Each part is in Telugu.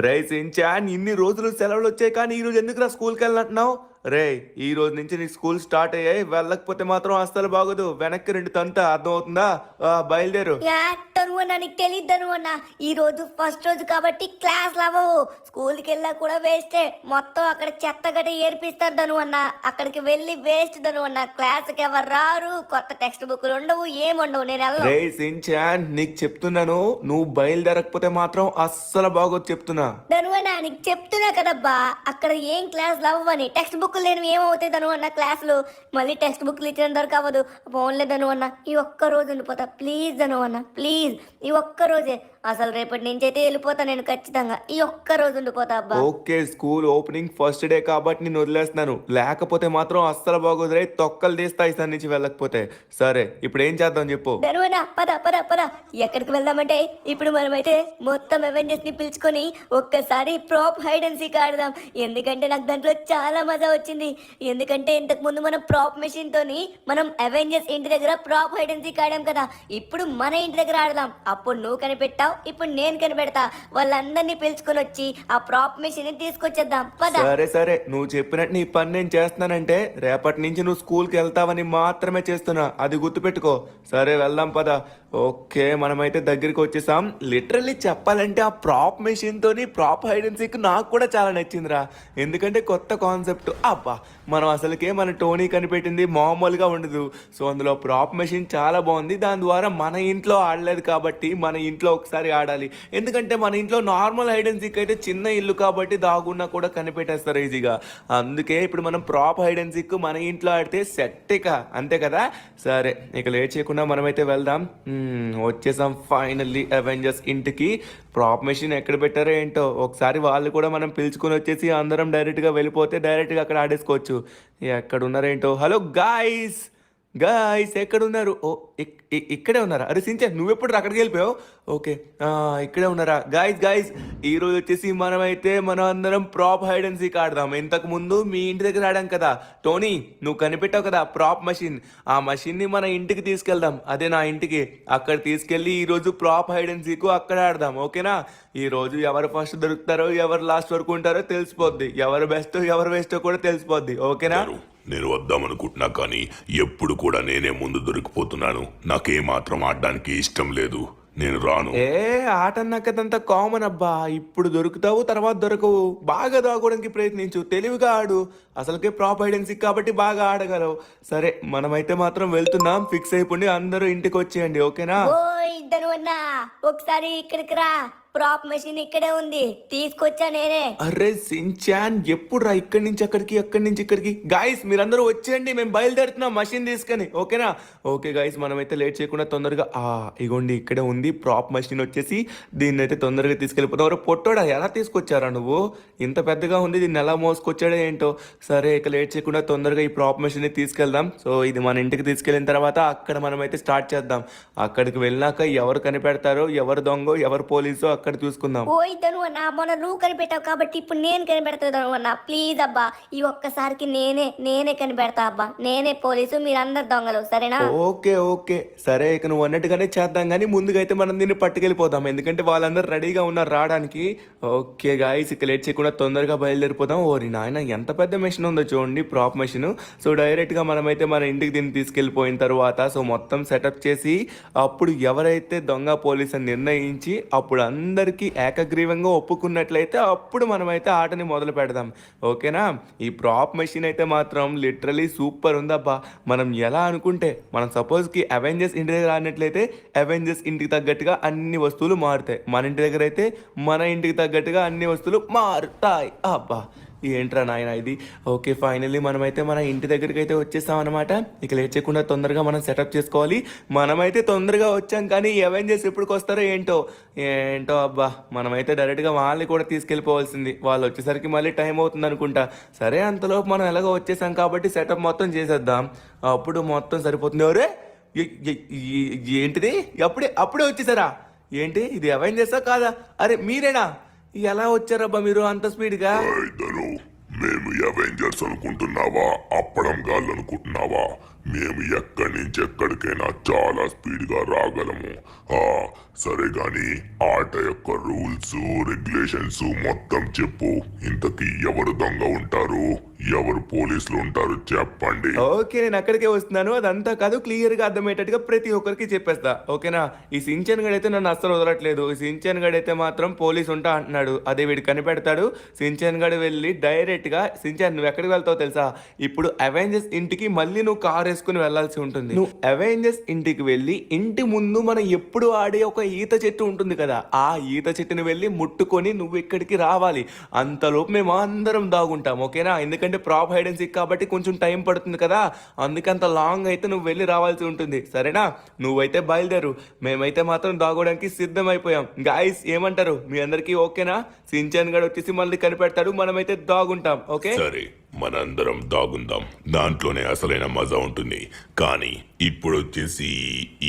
రే సించాన్ ఇన్ని రోజులు సెలవులు వచ్చాయి కానీ ఈ రోజు ఎందుకురా స్కూల్కి వెళ్ళంటున్నావు? రే, ఈ రోజు నుంచి నీ స్కూల్ స్టార్ట్ అయ్యాయి, వెళ్ళకపోతే మాత్రం అస్సలు బాగోదు. వెనక్కి రెండు తంత అర్థమవుతుందా? బయలుదేరు. తను నీకు తెలియదు అన్న. ఈ రోజు ఫస్ట్ రోజు కాబట్టి క్లాస్ అవ్వవు. స్కూల్కి వెళ్ళా కూడా వేస్టే. మొత్తం అక్కడ చెత్త గడ్డ ఏర్పిస్తారు ధను అన్న. అక్కడికి వెళ్ళి వేస్ట్ ధను అన్న. క్లాస్కి ఎవరు రారు, కొత్త టెక్స్ట్ బుక్లు ఉండవు, ఏముండవు. నేను రే సించాన్, నీకు చెప్తున్నాను, నువ్వు బయలుదేరకపోతే మాత్రం అస్సలు బాగోదు చెప్తున్నా. ధను అన్న నీకు చెప్తున్నా కదబ్బా, అక్కడ ఏం క్లాస్ అవ్వని. టెక్స్ట్ బుక్లు లేని ఏమవుతాయి ధను అన్న క్లాసులు. మళ్ళీ టెక్స్ట్ బుక్లు ఇచ్చిన దొరక అవ్వదు. ఫోన్లే ధను అన్న, ఈ ఒక్క రోజు ఉండిపోతా ప్లీజ్ ధను అన్న, ప్లీజ్. ఈ ఒక్క రోజే, అసలు రేపటి నుంచి అయితే వెళ్ళిపోతా నేను ఖచ్చితంగా. ఈ ఒక్క రోజు ఉండిపోతా అబ్బా. Okay, school opening first day కాబట్టి నేను వదిలేస్తున్నాను, లేకపోతే మాత్రం అస్సలు బాగోదు రే. తొక్కలు తీస్తాయి సార్ నుంచి వెళ్ళకపోతే. సరే ఇప్పుడు ఏం చేద్దాం చెప్పు. ధనువనా పద పద పద. ఎక్కడికి వెళ్దామంటే ఇప్పుడు మనమైతే మొత్తం అవెంజర్స్ ని పిలుచుకొని ఒక్కసారి ప్రాప్ హైడ్ అండ్ సీక్ ఆడదాం. ఎందుకంటే నాకు దాంట్లో చాలా మజా వచ్చింది. ఎందుకంటే ఇంతకు ముందు మనం ప్రాప్ మెషిన్ తోని మనం అవెంజర్స్ ఇంటి దగ్గర ప్రాప్ హైడ్ అండ్ సీక్ ఆడాం కదా. ఇప్పుడు మన ఇంటి దగ్గర ఆడదాం. అప్పుడు నువ్వు కనిపెట్టావు, ఇప్పుడు నేను కనిపెడతా. వాళ్ళందరినీ పిలుచుకొని వచ్చి ఆ ప్రాప్ మెషిన్ ని తీసుకొచ్చేద్దాం పద. సరే సరే, నువ్వు చెప్పినట్టు నీ పని నేను చేస్తున్నానంటే రేపటి నుంచి నువ్వు స్కూల్కి వెళ్తావని మాత్రమే చేస్తున్నా, అది గుర్తుపెట్టుకో. సరే వెళ్దాం పద. ఓకే, మనమైతే దగ్గరికి వచ్చేసాం. లిటరల్లీ చెప్పాలంటే ఆ ప్రాప్ మెషిన్ తోని ప్రాప్ హైడ్ అండ్ సీక్ నాకు కూడా చాలా నచ్చిందిరా. ఎందుకంటే కొత్త కాన్సెప్ట్. అబ్బా, మనం అసలుకే మన టోనీ కనిపెట్టింది మామూలుగా ఉండదు. సో అందులో ప్రాప్ మెషిన్ చాలా బాగుంది. దాని ద్వారా మన ఇంట్లో ఆడలేదు కాబట్టి మన ఇంట్లో ఒకసారి ఆడాలి. ఎందుకంటే మన ఇంట్లో నార్మల్ హైడ్ అండ్ సీక్ అయితే చిన్న ఇల్లు కాబట్టి దాగున్నా కూడా కనిపెట్టేస్తారు ఈజీగా. అందుకే ఇప్పుడు మనం ప్రాప్ హైడ్ అండ్ సీక్ మన ఇంట్లో ఆడితే సెట్ ఇక, అంతే కదా. సరే ఇక లేట్ చేయకుండా మనమైతే వెళ్దాం. వచ్చేసాం ఫైనల్లీ అవెంజర్స్ ఇంటికి. ప్రాప్ మెషిన్ ఎక్కడ పెట్టారో ఏంటో, ఒకసారి వాళ్ళు కూడా మనం పిలుచుకొని వచ్చేసి అందరం డైరెక్ట్గా వెళ్ళిపోతే డైరెక్ట్గా అక్కడ ఆడేసుకోవచ్చు. ఎక్కడ ఉన్నారేంటో. హలో గాయ్స్, గాయ్స్ ఎక్కడున్నారు? ఓ ఇక్కడే ఉన్నారా? అరే సించాన్, నువ్వెప్పుడు అక్కడికి వెళ్ళిపోయావు? ఓకే, ఇక్కడే ఉన్నారా? గాయ్స్ గాయ్స్, ఈరోజు వచ్చేసి మనమైతే మనం అందరం ప్రాప్ హైడ్ అండ్ సీక్ ఆడదాం. ఇంతకు ముందు మీ ఇంటి దగ్గర ఆడాం కదా. టోనీ, నువ్వు కనిపెట్టావు కదా ప్రాప్ మెషిన్. ఆ మెషిన్ని మన ఇంటికి తీసుకెళ్దాం, అదే నా ఇంటికి. అక్కడ తీసుకెళ్ళి ఈరోజు ప్రాప్ హైడ్ అండ్ సీక్ అక్కడ ఆడదాం, ఓకేనా? ఈరోజు ఎవరు ఫస్ట్ దొరుకుతారో ఎవరు లాస్ట్ వరకు ఉంటారో తెలిసిపోద్ది. ఎవరు బెస్ట్ ఎవరు వేస్టో కూడా తెలిసిపోద్ది, ఓకేనా? నేను వద్దామనుకుంటున్నా కానీ ఎప్పుడు కూడా నేనే ముందు దొరికిపోతున్నాను. నాకేమాత్రం ఆడడానికి ఇష్టం లేదు, నేను రాను. ఆట అన్నాకదంతా కామన్ అబ్బా. ఇప్పుడు దొరుకుతావు, తర్వాత దొరకవు. బాగా దాగడానికి ప్రయత్నించు, తెలివిగా ఆడు. అసలుకే ప్రాప్ హైడ్ అండ్ సీక్ కాబట్టి బాగా ఆడగలవు. సరే మనమైతే మాత్రం వెళ్తున్నాం. ఫిక్స్ అయిపోండి, అందరూ ఇంటికి వచ్చేయండి, ఓకేనా? ఒకసారి ఇక్కడికి రా. ప్రాప్ మెషిన్ ఇక్కడే ఉంది, తీసుకొచ్చా నేనే. అరే సించాన్, ఎప్పుడు రా ఇక్కడి నుంచి అక్కడికి, అక్కడి నుంచి ఇక్కడికి? గాయస్ మీరందరూ వచ్చేయండి, మేము బయలుదేరుతున్నాం మషిన్ తీసుకొని, ఓకేనా? ఓకే గాయస్, మనమైతే లేట్ చేయకుండా తొందరగా ఇగోండి ఇక్కడే ఉంది ప్రాప్ మెషిన్ వచ్చేసి. దీన్ని అయితే తొందరగా తీసుకెళ్ళిపోతాం. పొట్టోడా, ఎలా తీసుకొచ్చారా నువ్వు? ఇంత పెద్దగా ఉంది, దీన్ని ఎలా మోసుకొచ్చాడో ఏంటో. సరే ఇక లేట్ చేయకుండా తొందరగా ఈ ప్రాప్ మెషిన్ ని తీసుకెళ్దాం. సో ఇది మన ఇంటికి తీసుకెళ్ళిన తర్వాత అక్కడ మనమైతే స్టార్ట్ చేద్దాం. అక్కడికి వెళ్ళాక ఎవరు కనిపెడతారో, ఎవరు దొంగో ఎవరు పోలీసో అక్కడ చూసుకుందాం. పోయిద్దను అన్న, మొన్న నువ్వు కనిపెట్టావు కాబట్టి ఇప్పుడు నేను కనిపెడతాను అన్న. ప్లీజ్ అబ్బా, ఈ ఒక్కసారికి నేనే కనిపెడతా అబ్బా. నేనే పోలీసు, మీరందరు దొంగలు, సరేనా? ఓకే ఓకే సరే, ఇక నువ్వు అన్నట్టుగానే చేద్దాం. కానీ ముందుగా అయితే మనం దీన్ని పట్టుకెళ్ళిపోదాం, ఎందుకంటే వాళ్ళందరూ రెడీగా ఉన్నారు రావడానికి. ఓకే గాయస్, ఇక లేట్ చేయకుండా తొందరగా బయలుదేరిపోదాం. ఓరి నాయన, ఎంత పెద్ద మెషిన్ ఉందో చూడండి, ప్రాప్ మెషిన్. సో డైరెక్ట్ గా మనమైతే మన ఇంటికి దీన్ని తీసుకెళ్ళిపోయిన తర్వాత సో మొత్తం సెటప్ చేసి అప్పుడు ఎవరైతే దొంగ పోలీస్ అని నిర్ణయించి అప్పుడు అందరికీ ఏకగ్రీవంగా ఒప్పుకున్నట్లయితే అప్పుడు మనమైతే ఆటని మొదలు పెడదాం, ఓకేనా? ఈ ప్రాప్ మెషిన్ అయితే మాత్రం లిటరలీ సూపర్ ఉందబ్బా. మనం ఎలా అనుకుంటే, మనం సపోజ్కి అవెంజర్స్ ఇంటి దగ్గర ఆడినట్లయితే అవెంజర్స్ ఇంటికి తగ్గట్టుగా అన్ని వస్తువులు మారుతాయి. మన ఇంటి దగ్గర అయితే మన ఇంటికి తగ్గట్టుగా అన్ని వస్తువులు మారుతాయి. అబ్బా ఏంట్రా నాయన ఇది. ఓకే ఫైనల్లీ మనమైతే మన ఇంటి దగ్గరికి అయితే వచ్చేసాం అనమాట. ఇక లేట్ చేయకుండా తొందరగా మనం సెటప్ చేసుకోవాలి. మనమైతే తొందరగా వచ్చాం కానీ అవెంజర్స్ ఎప్పటికి వస్తారో ఏంటో అబ్బా. మనమైతే డైరెక్ట్గా వాళ్ళని కూడా తీసుకెళ్ళిపోవాల్సింది. వాళ్ళు వచ్చేసరికి మళ్ళీ టైం అవుతుంది అనుకుంటా. సరే అంతలోపు మనం ఎలాగో వచ్చేసాం కాబట్టి సెటప్ మొత్తం చేసేద్దాం, అప్పుడు మొత్తం సరిపోతుంది. ఎవరే ఏంటిది, అప్పుడే వచ్చేసారా? ఏంటి ఇది అవెంజర్సా కాదా? అరే మీరేనా? ఎలా వచ్చారబ్బా మీరు అంత స్పీడ్గా? మేము అవెంజర్స్ అనుకుంటున్నావా, అప్పడం గాళ్ళు అనుకుంటున్నావా? మేము ఎక్కడి నుంచి ఎక్కడికైనా చాలా స్పీడ్గా రాగలము. ఆ, సరే గాని ఆట యొక్క రూల్స్ రెగ్యులేషన్స్ మొత్తం చెప్పు. ఇంతకీ ఎవరు దొంగ ఉంటారు, ఎవరు పోలీసులు ఉంటారు చెప్పండి. ఓకే, నేను అక్కడికే వస్తున్నాను. అదంతా కాదు, క్లియర్ గా అర్థమయ్యేటట్టుగా ప్రతి ఒక్కరికి చెప్పేస్తా, ఓకేనా? ఈ సించన్ గడైతే నన్ను అస్సలు వదలట్లేదు. ఈ సించన్ గడైతే మాత్రం పోలీస్ ఉంటా అంటున్నాడు. అదే వీడు కనిపెడతాడు. సించన్ గడు వెళ్ళి డైరెక్ట్ గా, సించన్ నువ్వు ఎక్కడికి వెళ్తావు తెలుసా? ఇప్పుడు అవెంజర్స్ ఇంటికి మళ్ళీ నువ్వు కార్ వేసుకుని వెళ్లాల్సి ఉంటుంది. నువ్వు అవెంజర్స్ ఇంటికి వెళ్ళి ఇంటి ముందు మనం ఎప్పుడు ఆడే ఒక ఈత చెట్టు ఉంటుంది కదా, ఆ ఈత చెట్టుని వెళ్ళి ముట్టుకొని నువ్వు ఇక్కడికి రావాలి. అంతలోపు మేము అందరం దాగుంటాం, ఓకేనా? ఎందుకంటే ప్రాప్ హైడ్ అండ్ సీక్ కాబట్టి కొంచెం టైం పడుతుంది కదా, అందుకే అంత లాంగ్ అయితే నువ్వు వెళ్ళి రావాల్సి ఉంటుంది, సరేనా? నువ్వైతే బయలుదేరు, మేమైతే మాత్రం దాగోడానికి సిద్ధమైపోయాం. గాయస్ ఏమంటారు, మీ అందరికీ ఓకేనా? సించన్ గడు వచ్చేసి మళ్ళీ కనిపెడతాడు, మనమైతే దాగుంటాం, ఓకే? సరే, మనందరం దాగుందాం, దాంట్లోనే అసలైన మజా ఉంటుంది. కానీ ఇప్పుడు వచ్చేసి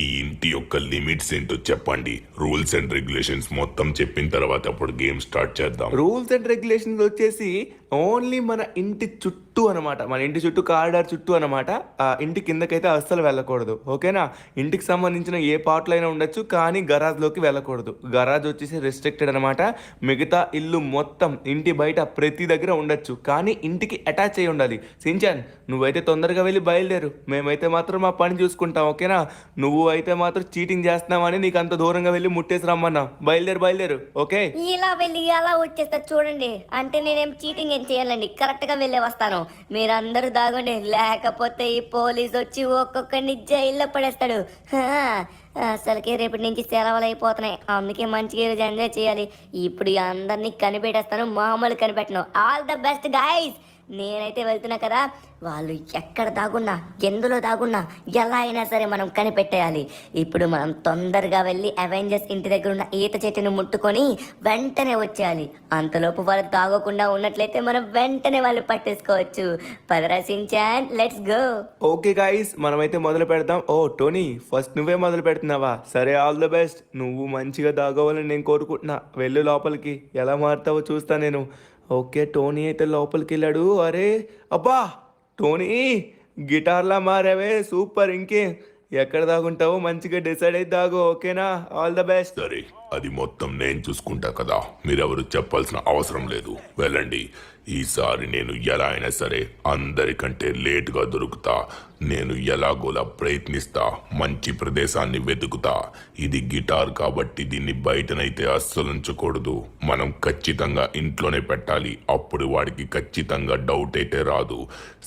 ఈ ఇంటి యొక్క లిమిట్స్ ఏంటో చెప్పండి. రూల్స్ అండ్ రెగ్యులేషన్స్ మొత్తం చెప్పిన తర్వాత అప్పుడు గేమ్ స్టార్ట్ చేద్దాం. రూల్స్ అండ్ రెగ్యులేషన్స్ వచ్చేసి ఓన్లీ మన ఇంటి చుట్టూ అనమాట, మన ఇంటి చుట్టూ కారిడార్ చుట్టూ అనమాట. ఆ ఇంటి కిందకైతే అస్సలు వెళ్ళకూడదు, ఓకేనా? ఇంటికి సంబంధించిన ఏ పార్ట్లో అయినా ఉండొచ్చు, కానీ గరాజ్లోకి వెళ్ళకూడదు. గరాజ్ వచ్చేసి రెస్ట్రిక్టెడ్ అనమాట. మిగతా ఇల్లు మొత్తం ఇంటి బయట ప్రతి దగ్గర ఉండొచ్చు, కానీ ఇంటికి అటాచ్ అయి ఉండాలి. సించాన్ నువ్వైతే తొందరగా వెళ్ళి బయలుదేరు, మేమైతే మాత్రం మా పని చూసుకుంటాం, ఓకేనా? నువ్వు అయితే మాత్రం చీటింగ్ చేస్తున్నావని నీకు అంత దూరంగా వెళ్ళి ముట్టేసి రమ్మన్నా. బయలుదేరు, ఓకే? ఇలా వెళ్ళి అలా వచ్చేస్తా చూడండి. అంటే నేనేం చీటింగ్ ఏం చేయాలండి, కరెక్ట్ గా వెళ్ళే వస్తాను. మీరందరూ దాగండి, లేకపోతే ఈ పోలీస్ వచ్చి ఒక్కొక్కరిని జైల్లో పడేస్తాడు. అసలుకే రేపటి నుంచి సెలవులు అయిపోతున్నాయి, అందుకే మంచిగా ఈరోజు ఎంజాయ్ చేయాలి. ఇప్పుడు అందరినీ కనిపెట్టేస్తాను, మామూలు కనిపెట్టను. All the best guys. నేనైతే వెళ్తున్నా కదా, వాళ్ళు ఎక్కడ దాగున్నా, ఎందులో దాగున్నా, ఎలా అయినా సరే మనం కనిపెట్టేయాలి. ఇప్పుడు మనం తొందరగా వెళ్ళి అవెంజర్స్ ఇంటి దగ్గర ఉన్న ఈత చెట్టును ముట్టుకొని వెంటనే వచ్చేయాలి. అంతలోపు వాళ్ళు దాగకుండా ఉన్నట్లయితే మనం వెంటనే వాళ్ళు పట్టేసుకోవచ్చు. పదరా Shinchan, let's go. Okay guys, మనమైతే మొదలు పెడతాం. ఓ టోనీ, ఫస్ట్ నువ్వే మొదలు పెడుతున్నావా? సరే, ఆల్ ద బెస్ట్. నువ్వు మంచిగా దాగోవాలని నేను కోరుకుంటున్నా. వెళ్ళు లోపలికి, ఎలా మారుతావో చూస్తా నేను. ఓకే, టోనీ అయితే లోపలికి వెళ్ళాడు. అరే అబ్బా టోనీ, గిటార్లా మారావే, సూపర్. ఇంకే ఎక్కడ దాగుంటావో మంచిగా డిసైడ్ అయితే దాగు, ఓకేనా? All the best. సరే, అది మొత్తం నేను చూసుకుంటా కదా, మీరెవరు చెప్పాల్సిన అవసరం లేదు, వెళ్ళండి. ఈసారి నేను ఎలా అయినా సరే అందరికంటే లేటుగా దొరుకుతా. నేను ఎలాగోలా ప్రయత్నిస్తా, మంచి ప్రదేశాన్ని వెతుకుతా. ఇది గిటార్ కాబట్టి దీన్ని బయటనైతే అస్సలు ఉంచకూడదు. మనం ఖచ్చితంగా ఇంట్లోనే పెట్టాలి, అప్పుడు వాడికి ఖచ్చితంగా డౌట్ అయితే రాదు.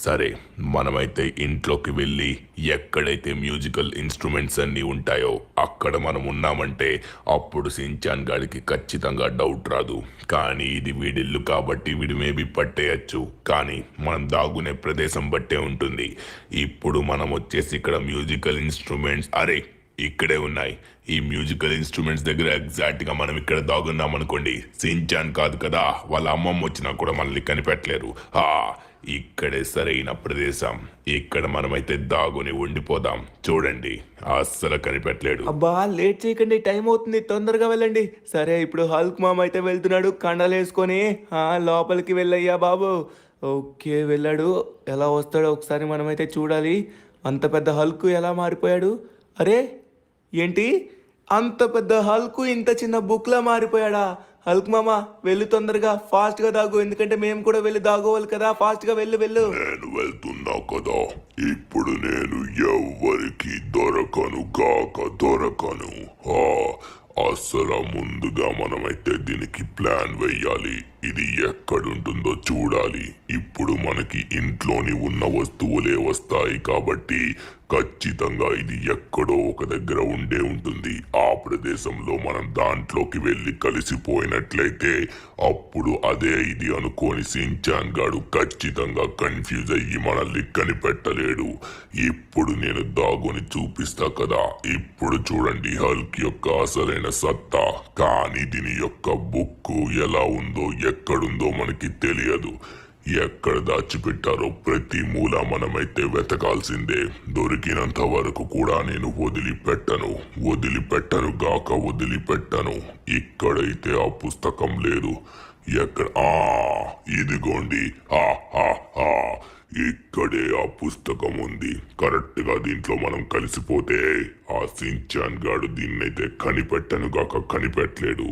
సరే, మనమైతే ఇంట్లోకి వెళ్ళి ఎక్కడైతే మ్యూజికల్ ఇన్స్ట్రుమెంట్స్ అన్నీ ఉంటాయో అక్కడ మనం ఉన్నామంటే అప్పుడు సించాన్ గాడికి ఖచ్చితంగా డౌట్ రాదు. కానీ ఇది వీడిల్లు కాబట్టి వీడి మేబీ పట్టేయచ్చు, కానీ మనం దాగునే ప్రదేశం బట్టే ఉంటుంది. ఇప్పుడు మనం వచ్చేసి ఇక్కడ మ్యూజికల్ ఇన్స్ట్రుమెంట్స్, అరే ఇక్కడే ఉన్నాయి. ఈ మ్యూజికల్ ఇన్స్ట్రుమెంట్స్ దగ్గర ఎగ్జాక్ట్ గా మనం ఇక్కడ దాగున్నాం అనుకోండి, సించాన్ కాదు కదా, వాళ్ళ అమ్మమ్మ వచ్చినా కూడా మనల్ని కనిపెట్టలేరు. ఇక్కడే సరైన ప్రదేశం. ఇక్కడ మనమైతే దాగుని ఉండిపోదాం. చూడండి, అస్సలు కనిపెట్టలేడు. అబ్బా లేట్ చేయకండి, టైం అవుతుంది, తొందరగా వెళ్ళండి. సరే, ఇప్పుడు హల్క్ మామ అయితే వెళ్తున్నాడు కండలు వేసుకొని. లోపలికి వెళ్ళయ్యా బాబు. ఓకే, వెళ్ళాడు. ఎలా వస్తాడో ఒకసారి మనమైతే చూడాలి. అంత పెద్ద హల్క్ ఎలా మారిపోయాడు? అరే ఏంటి, అంత పెద్ద హల్క్ ఇంత చిన్న బుక్లా మారిపోయాడా? హల్క్ మామ వెళ్ళు, తొందరగా ఫాస్ట్ గా దాగు, ఎందుకంటే మేము కూడా వెళ్ళి దాగోవాలి కదా. ఫాస్ట్ గా వెళ్ళు. నేను వెళ్తున్నా కదా, ఇప్పుడు నేను ఎవరికి దొరకను. అసలు ముందుగా మనమైతే దీనికి ప్లాన్ వేయాలి. ఇది ఎక్కడుంటుందో చూడాలి. ఇప్పుడు మనకి ఇంట్లోని ఉన్న వస్తువులే వస్తాయి కాబట్టి ఖచ్చితంగా ఇది ఎక్కడో ఒక దగ్గర ఉండే ఉంటుంది. ఆ ప్రదేశంలో మనం దాంట్లోకి వెళ్ళి కలిసిపోయినట్లయితే అప్పుడు అదే ఇది అనుకోని సించాన్ గాడు ఖచ్చితంగా కన్ఫ్యూజ్ అయ్యి మనల్ని కనిపెట్టలేడు. ఇప్పుడు నేను దాగుని చూపిస్తా కదా. ఇప్పుడు చూడండి హల్క్ యొక్క అసలైన సత్తా. కానీ దీని యొక్క బుక్ ఎలా ఉందో ఎక్కడుందో మనకి తెలియదు. ఎక్కడ దాచిపెట్టారో ప్రతి మూల మనమైతే వెతకాల్సిందే. దొరికినంత వరకు కూడా నేను వదిలిపెట్టను. ఇక్కడైతే ఆ పుస్తకం లేదు. ఎక్కడ ఇదిగోండి. ఆ ఆ ఆ ఇక్కడే ఆ పుస్తకం ఉంది. కరెక్ట్ గా దీంట్లో మనం కలిసిపోతే ఆ సించాన్ గాడు దీన్నైతే కనిపెట్టలేడు.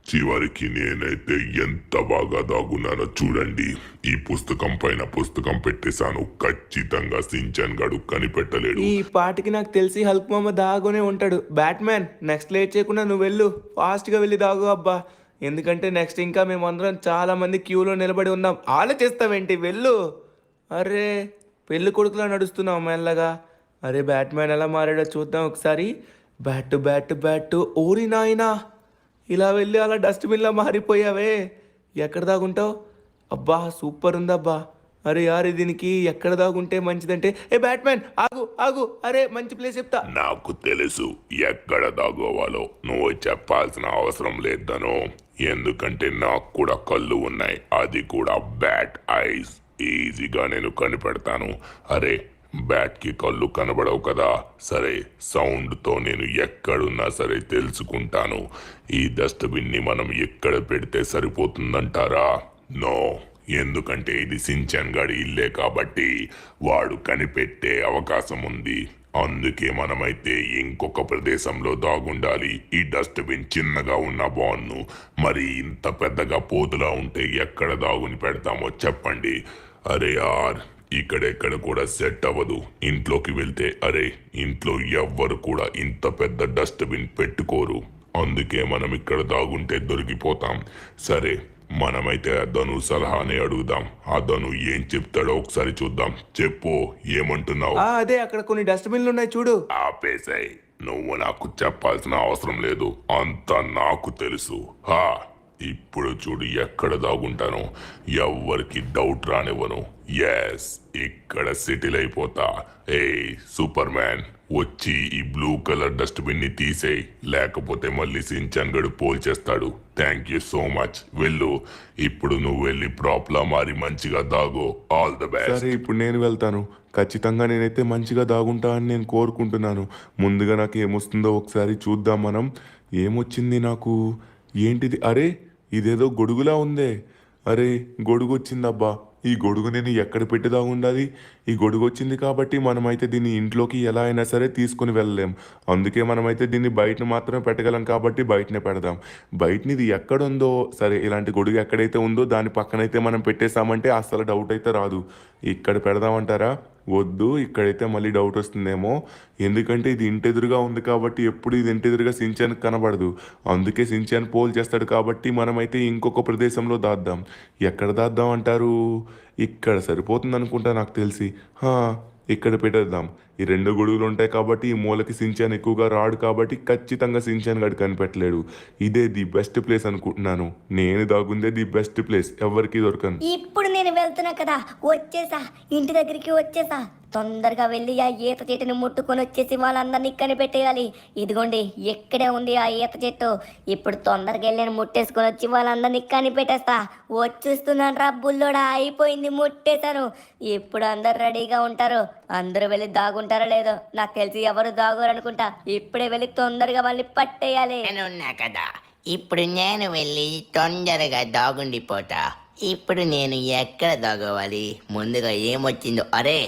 చివరికి నేనైతే ఎంత బాగా దాగున్నానో చూడండి. ఈ పుస్తకం పైన పుస్తకం పెట్టేశాను. ఖచ్చితంగా సించాన్ గాడు కనిపెట్టలేడు. ఈ పాటికి నాకు తెలిసి హల్క్ మామ దాగునే ఉంటాడు. బ్యాట్మ్యాన్, నెక్స్ట్ లేట్ చేయకుండా నువ్వు వెళ్ళు, ఫాస్ట్గా వెళ్ళి దాగు అబ్బా. ఎందుకంటే నెక్స్ట్ ఇంకా మేమందరం చాలా మంది క్యూలో నిలబడి ఉన్నాం. ఆలోచిస్తావేంటి, వెళ్ళు. అరే, పెళ్ళి కొడుకులా నడుస్తున్నావు మెల్లగా. అరే, బ్యాట్మ్యాన్ ఎలా మారాడో చూద్దాం ఒకసారి. బ్యాట్ ఓరి నాయనా, ఇలా వెళ్ళి అలా డస్ట్బిన్లా మారిపోయావే. ఎక్కడ దాగుంటావు? అబ్బా, సూపర్ ఉందబ్బా. అరే యార్, దీనికి ఎక్కడ దాగుంటే మంచిదంటే, ఏ బ్యాట్మ్యాన్ ఆగు. అరే, మంచి ప్లేస్ చెప్తా. నాకు తెలుసు ఎక్కడ దాగోవాలో. నువ్వు చెప్పాల్సిన అవసరం లేదను. ఎందుకంటే నాకు కూడా కళ్ళు ఉన్నాయి, అది కూడా బ్యాట్ ఐస్. ఈజీగా నేను కనిపెడతాను. అరే, బ్యాట్ కి కళ్ళు కనబడవు కదా. సరే, సౌండ్ తో నేను ఎక్కడున్నా సరే తెలుసుకుంటాను. ఈ డస్ట్బిన్ ని మనం ఎక్కడ పెడితే సరిపోతుందంటారా? నో, ఎందుకంటే ఇది సించాన్ గాడి ఇల్లే కాబట్టి వాడు కనిపెట్టే అవకాశం ఉంది. అందుకే మనమైతే ఇంకొక ప్రదేశంలో దాగుండాలి. ఈ డస్ట్బిన్ చిన్నగా ఉన్న బాన్ను మరి ఇంత పెద్దగా పోతులా ఉంటే ఎక్కడ దాగుని పెడతామో చెప్పండి. అరే యార్, ఇక్కడెక్కడ కూడా సెట్ అవ్వదు. ఇంట్లోకి వెళ్తే ఇంట్లో ఎవ్వరు కూడా ఇంత పెద్ద డస్ట్బిన్ పెట్టుకోరు. అందుకే మనం ఇక్కడ దాగుంటే దొరికిపోతాం. సరే, మనమైతే ధను సలహానే అడుగుదాం. ఆ ధను ఏం చెప్తాడో ఒకసారి చూద్దాం. చెప్పు, ఏమంటున్నావు? అదే, అక్కడ కొన్ని డస్ట్బిన్లు ఉన్నాయి చూడు. ఆపేసాయి, నువ్వు నాకు చెప్పాల్సిన అవసరం లేదు, అంతా నాకు తెలుసు. ఇప్పుడు చూడు ఎక్కడ దాగుంటాను. ఎవ్వరికి డౌట్ రానివ్వను. ఎస్, ఇక్కడ సెటిల్ అయిపోతా. సూపర్ మ్యాన్, వచ్చి ఈ బ్లూ కలర్ డస్ట్బిన్ ని తీసేయి, లేకపోతే మళ్ళీ సించాన్ గడు పోల్చేస్తాడు. Thank you so much. వెళ్ళు. ఇప్పుడు నువ్వు వెళ్ళి ప్రాప్లా మారి మంచిగా దాగో. All the best. సరే, ఇప్పుడు నేను వెళ్తాను. ఖచ్చితంగా నేనైతే మంచిగా దాగుంటా అని నేను కోరుకుంటున్నాను. ముందుగా నాకు ఏమొస్తుందో ఒకసారి చూద్దాం మనం. ఏమొచ్చింది నాకు? ఏంటిది? అరే, ఇదేదో గొడుగులా ఉందే. అరే, గొడుగు వచ్చిందబ్బా. ఈ గొడుగు నేను ఎక్కడ పెట్టి దాగుండాలి? ఈ గొడుగు వచ్చింది కాబట్టి మనమైతే దీన్ని ఇంట్లోకి ఎలా అయినా సరే తీసుకుని వెళ్ళలేం. అందుకే మనమైతే దీన్ని బయట మాత్రమే పెట్టగలం కాబట్టి బయటనే పెడదాం. బయటని ఇది ఎక్కడుందో సరే, ఇలాంటి గొడుగు ఎక్కడైతే ఉందో దాని పక్కనైతే మనం పెట్టేసామంటే అస్సలు డౌట్ అయితే రాదు. ఇక్కడ పెడదామంటారా? వద్దు, ఇక్కడైతే మళ్ళీ డౌట్ వస్తుందేమో. ఎందుకంటే ఇది ఇంటెదురుగా ఉంది కాబట్టి ఎప్పుడు ఇది ఇంటెదురుగా సించాన్ కనబడదు. అందుకే సించాన్ పోల్ చేస్తాడు కాబట్టి మనమైతే ఇంకొక ప్రదేశంలో దాద్దాం. ఎక్కడ దాద్దాం అంటారు? ఇక్కడ సరిపోతుంది అనుకుంటా నాకు తెలిసి. ఇక్కడ పెట్టేద్దాం. ఈ రెండు గొడుగులు ఉంటాయి కాబట్టి ఈ మూలకి సించాన్ ఎక్కువగా రాడు కాబట్టి ఖచ్చితంగా సించాన్ గడి కనిపెట్టలేడు. ఇదే ది బెస్ట్ ప్లేస్ అనుకుంటున్నాను. నేను దాగుందే ది బెస్ట్ ప్లేస్, ఎవరికి దొరకను. ఇప్పుడు నేను వెళ్తున్నా కదా, వచ్చేసా, ఇంటి దగ్గరికి వచ్చేసా. తొందరగా వెళ్ళి ఆ ఈత చెట్టుని ముట్టుకొని వచ్చేసి వాళ్ళందరినీ కనిపెట్టేయాలి. ఇదిగోండి, ఎక్కడే ఉంది ఆ ఈత చెట్టు. ఇప్పుడు తొందరగా వెళ్ళి నేను ముట్టేసుకొని వచ్చి వాళ్ళందరినీ కనిపెట్టేస్తా. వచ్చేస్తున్నాను రా బుల్లోడా, అయిపోయింది, ముట్టేశాను. ఇప్పుడు అందరు రెడీగా ఉంటారు. అందరూ వెళ్ళి దాగుంటారో లేదో నాకు తెలిసి ఎవరు దాగోరు అనుకుంటా. ఇప్పుడే వెళ్ళి తొందరగా వాళ్ళని పట్టేయాలి. నేనున్నా కదా, ఇప్పుడు నేను వెళ్ళి తొందరగా దాగుండిపోతా. ఇప్పుడు నేను ఎక్కడ దాగవాలి? ముందుగా ఏమొచ్చిందో, అరే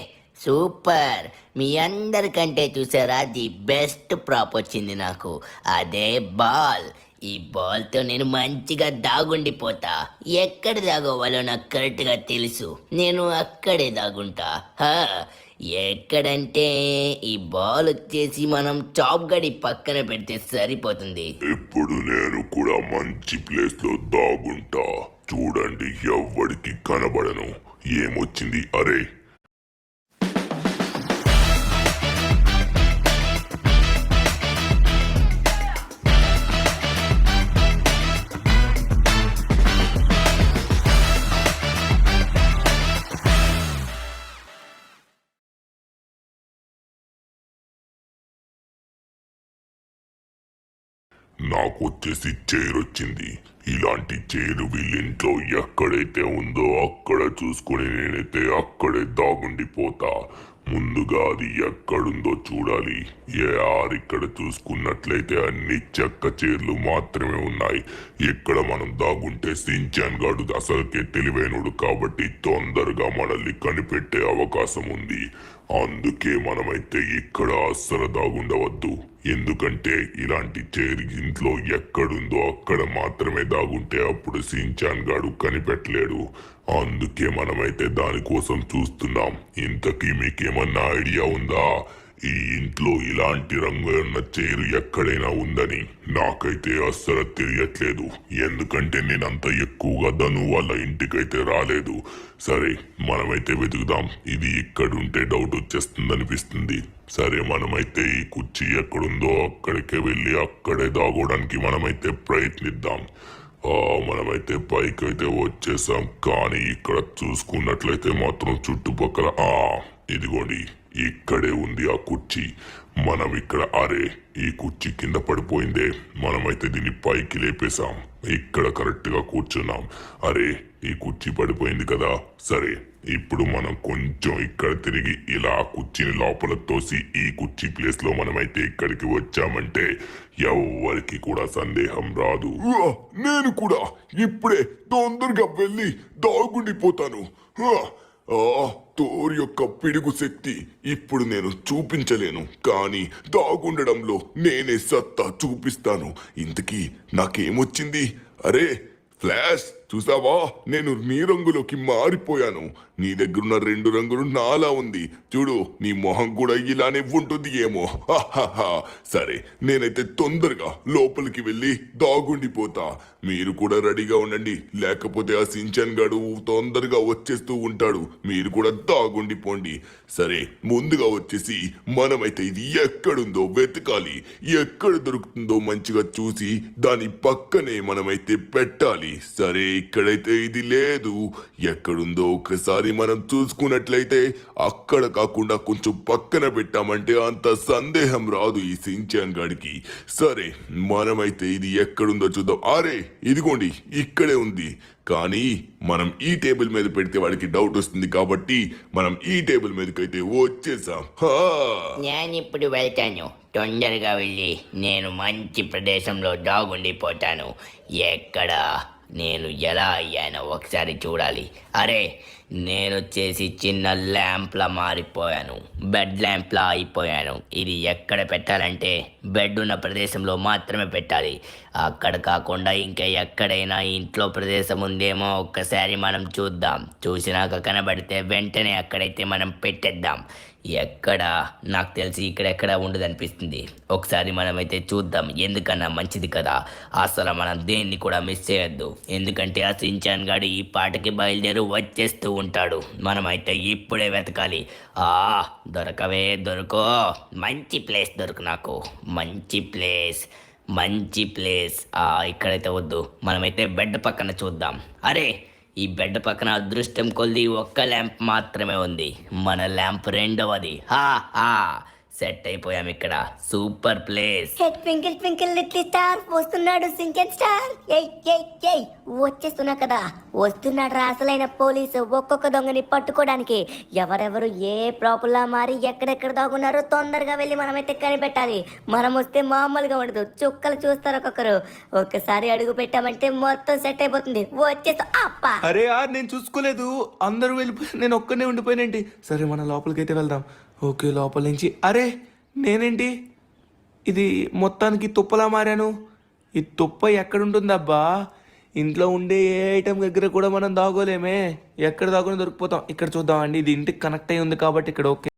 సూపర్! మీ అందరికంటే చూసారా, ది బెస్ట్ ప్రాప్ వచ్చింది నాకు. అదే బాల్. ఈ బాల్తో నేను మంచిగా దాగుండిపోతా. ఎక్కడ దాగోవాలో నాకు కరెక్ట్గా తెలుసు. నేను అక్కడే దాగుంటా. ఎక్కడంటే ఈ బాల్ వచ్చేసి మనం చాప్ గడి పక్కన పెడితే సరిపోతుంది. ఇప్పుడు నేను కూడా మంచి ప్లేస్ లో దాగుంటా. చూడండి, ఎవ్వడికి కనబడను. ఏమొచ్చింది? అరే, నాకు వచ్చేసి చైర్ వచ్చింది. ఇలాంటి చైరు వీళ్ళింట్లో ఎక్కడైతే ఉందో అక్కడ చూసుకుని నేనైతే అక్కడే దాగుండిపోతా. ముందుగా అది ఎక్కడుందో చూడాలి. ఇక్కడ చూసుకున్నట్లయితే అన్ని చెక్క చైర్లు మాత్రమే ఉన్నాయి. ఇక్కడ మనం దాగుంటే సించాన్ గాడు అసలుకే తెలివైనడు కాబట్టి తొందరగా మనల్ని కనిపెట్టే అవకాశం ఉంది. అందుకే మనమైతే ఇక్కడ అస్సలు దాగుండవద్దు. ఎందుకంటే ఇలాంటి చైర్ ఇంట్లో ఎక్కడుందో అక్కడ మాత్రమే దాగుంటే అప్పుడు సించాన్ గాడు కనిపెట్టలేడు. అందుకే మనమైతే దానికోసం చూస్తున్నాం. ఇంతకీ మీకేమన్నా ఐడియా ఉందా ఈ ఇంట్లో ఇలాంటి రంగు ఉన్న చైరు ఎక్కడైనా ఉందని? నాకైతే అస్సలు తెలియట్లేదు. ఎందుకంటే నేనంత ఎక్కువగా ధను వాళ్ళ ఇంటికైతే రాలేదు. సరే మనమైతే వెతుకుదాం. ఇది ఇక్కడుంటే డౌట్ వచ్చేస్తుంది అనిపిస్తుంది. సరే మనమైతే ఈ కుర్చీ ఎక్కడుందో అక్కడికే వెళ్ళి అక్కడే దాగోడానికి మనమైతే ప్రయత్నిద్దాం. మనమైతే పైకైతే వచ్చేసాం. కానీ ఇక్కడ చూసుకున్నట్లయితే మాత్రం చుట్టుపక్కల ఇదిగోండి ఇక్కడే ఉంది ఆ కుర్చీ. మనం ఇక్కడ ఈ కుర్చీ కింద పడిపోయిందే. మనమైతే దీన్ని పైకి లేపేశాం. ఇక్కడ కరెక్ట్ గా కూర్చున్నాం. ఈ కుర్చీ పడిపోయింది కదా. సరే ఇప్పుడు మనం కొంచెం ఇక్కడ తిరిగి ఇలా కుర్చీని లోపల తోసి ఈ కుర్చీ ప్లేస్ లో మనమైతే ఇక్కడికి వచ్చామంటే ఎవరికి కూడా సందేహం రాదు. నేను కూడా ఇప్పుడే తొందరగా వెళ్ళి దాగుండిపోతాను. థోర్ యొక్క పిడుగు శక్తి ఇప్పుడు నేను చూపించలేను, కానీ దాగుండడంలో నేనే సత్తా చూపిస్తాను. ఇంతకీ నాకేమొచ్చింది? ఫ్లాష్, చూసావా? నేను నీ రంగులోకి మారిపోయాను. నీ దగ్గరున్న 2 రంగులు నాలా ఉంది. చూడు, నీ మొహం కూడా ఇలానే ఉంటుంది ఏమో. సరే నేనైతే తొందరగా లోపలికి వెళ్ళి దాగుండిపోతా. మీరు కూడా రెడీగా ఉండండి, లేకపోతే ఆ సించాన్ గాడు తొందరగా వచ్చేస్తూ ఉంటాడు. మీరు కూడా దాగుండిపోండి. సరే ముందుగా వచ్చేసి మనమైతే ఇది ఎక్కడుందో వెతకాలి. ఎక్కడ దొరుకుతుందో మంచిగా చూసి దాని పక్కనే మనమైతే పెట్టాలి. సరే ఇక్కడైతే ఇది లేదు. ఎక్కడుందో ఒకసారి మనం చూసుకున్నట్లయితే అక్కడ కాకుండా కొంచెం పక్కన పెట్టామంటే అంత సందేహం రాదు ఈ సించాన్ గాడికి. సరే మనమైతే ఇది ఎక్కడుందో చూద్దాం. ఇదిగోండి ఇక్కడే ఉంది. కానీ మనం ఈ టేబుల్ మీద పెడితే వాడికి డౌట్ వస్తుంది కాబట్టి మనం ఈ టేబుల్ మీదకైతే వచ్చేసాం. నేను ఇప్పుడు వెళ్తాను. తొందరగా వెళ్ళి నేను మంచి ప్రదేశంలో దాగుండిపోతాను. ఎక్కడ నేను ఎలా అయ్యానో ఒకసారి చూడాలి. నేను వచ్చేసి చిన్న ల్యాంప్లా మారిపోయాను. బెడ్ ల్యాంప్లా అయిపోయాను. ఇది ఎక్కడ పెట్టాలంటే బెడ్ ఉన్న ప్రదేశంలో మాత్రమే పెట్టాలి. అక్కడ కాకుండా ఇంకా ఎక్కడైనా ఇంట్లో ప్రదేశం ఉందేమో ఒక్కసారి మనం చూద్దాం. చూసినాక కనబడితే వెంటనే అక్కడైతే మనం పెట్టేద్దాం. ఎక్కడ నాకు తెలిసి ఇక్కడెక్కడ ఉండదు అనిపిస్తుంది. ఒకసారి మనమైతే చూద్దాం. ఎందుకన్నా మంచిది కదా. అసలు మనం దేన్ని కూడా మిస్ చేయొద్దు. ఎందుకంటే ఆ సించాన్ గాడు ఈ పాటకి బయలుదేరి వచ్చేస్తూ ఉంటాడు. మనమైతే ఇప్పుడే వెతకాలి. దొరకో. మంచి ప్లేస్ దొరకు నాకు. మంచి ప్లేస్. ఇక్కడైతే వద్దు. మనమైతే బెడ్ పక్కన చూద్దాం. ఈ బెడ్ పక్కన అదృష్టం కొద్ది ఒక్క ల్యాంప్ మాత్రమే ఉంది. మన ల్యాంప్ రెండవది. సెట్ అయిపోయాం ఇక్కడ. Super place. Twinkle twinkle little star వస్తున్నాడు సింకెన్ స్టార్. ఏయ్ వచ్చేస్తున్నా కదా. వస్తున్నాడు రా అసలైన పోలీసు ఒక్కొక్క దొంగని పట్టుకోవడానికి. ఎవరెవరు ఏ ప్రాపుల్లా మారి ఎక్కడెక్కడ దాగున్నారో తొందరగా వెళ్ళి మనమైతే కనిపెట్టాలి. మనం వస్తే మామూలుగా ఉండదు. చుక్కలు చూస్తారు ఒక్కొక్కరు. ఒక్కసారి అడుగు పెట్టామంటే మొత్తం సెట్ అయిపోతుంది. వచ్చేస్తా. నేను చూసుకోలేదు. అందరూ వెళ్ళిపోయి నేను ఒక్కనే ఉండిపోయినండి. సరే మనం లోపలికైతే వెళ్దాం. ఓకే లోపల నుంచి నేనేంటి ఇది మొత్తానికి తుప్పలా మారాను. ఈ తుప్ప ఎక్కడుంటుందబ్బా? ఇంట్లో ఉండే ఏ ఐటమ్ దగ్గర కూడా మనం దాగోలేమే. ఎక్కడ దాగుని దొరికిపోతాం. ఇక్కడ చూద్దామండి. ఇది ఇంటికి కనెక్ట్ అయి ఉంది కాబట్టి ఇక్కడ ఓకే.